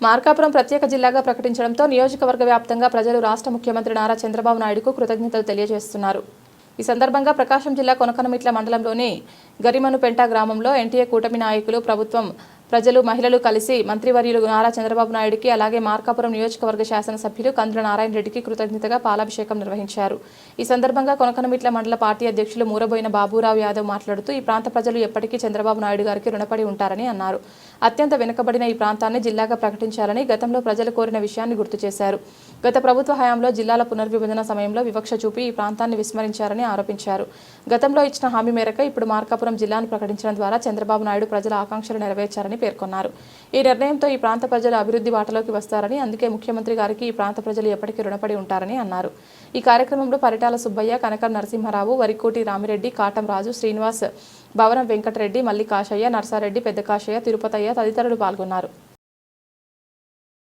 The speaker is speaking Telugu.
మార్కాపురం ప్రత్యేక జిల్లాగా ప్రకటించడంతో నియోజకవర్గ వ్యాప్తంగా ప్రజలు రాష్ట్ర ముఖ్యమంత్రి నారా చంద్రబాబు నాయుడుకు కృతజ్ఞతలు తెలియజేస్తున్నారు. ఈ సందర్భంగా ప్రకాశం జిల్లా కొనకనమిట్ల మండలంలోని గరిమనుపెంట గ్రామంలో ఎన్టీఏ కూటమి నాయకులు, ప్రభుత్వం, ప్రజలు, మహిళలు కలిసి మంత్రివర్యులు నారా చంద్రబాబు నాయుడుకి, అలాగే మార్కాపురం నియోజకవర్గ శాసనసభ్యులు కందుల నారాయణ రెడ్డికి కృతజ్ఞతగా పాలాభిషేకం నిర్వహించారు. ఈ సందర్భంగా కొనకనమిట్ల మండల పార్టీ అధ్యక్షులు మూరబోయిన బాబురావు యాదవ్ మాట్లాడుతూ ఈ ప్రాంత ప్రజలు ఎప్పటికీ చంద్రబాబు నాయుడు గారికి రుణపడి ఉంటారని అన్నారు. అత్యంత వెనుకబడిన ఈ ప్రాంతాన్ని జిల్లాగా ప్రకటించాలని గతంలో ప్రజలు కోరిన విషయాన్ని గుర్తు చేశారు. గత ప్రభుత్వ హయాంలో జిల్లాల పునర్విభజన సమయంలో వివక్ష చూపి ఈ ప్రాంతాన్ని విస్మరించారని ఆరోపించారు. గతంలో ఇచ్చిన హామీ మేరకు ఇప్పుడు మార్కాపురం జిల్లాను ప్రకటించడం ద్వారా చంద్రబాబు నాయుడు ప్రజల ఆకాంక్షలు నెరవేర్చారని పేర్కొన్నారు. ఈ నిర్ణయంతో ఈ ప్రాంత ప్రజలు అభివృద్ధి బాటలోకి వస్తారని, అందుకే ముఖ్యమంత్రి గారికి ఈ ప్రాంత ప్రజలు ఎప్పటికీ రుణపడి ఉంటారని అన్నారు. ఈ కార్యక్రమంలో పరిటాల సుబ్బయ్య, కనకం నరసింహారావు, వరికోటి రామిరెడ్డి, కాటం రాజు, శ్రీనివాస్, భవనం వెంకటరెడ్డి, మల్లి కాశయ్య, నర్సారెడ్డి, పెద్ద కాశయ్య, తిరుపతయ్య తదితరులు పాల్గొన్నారు.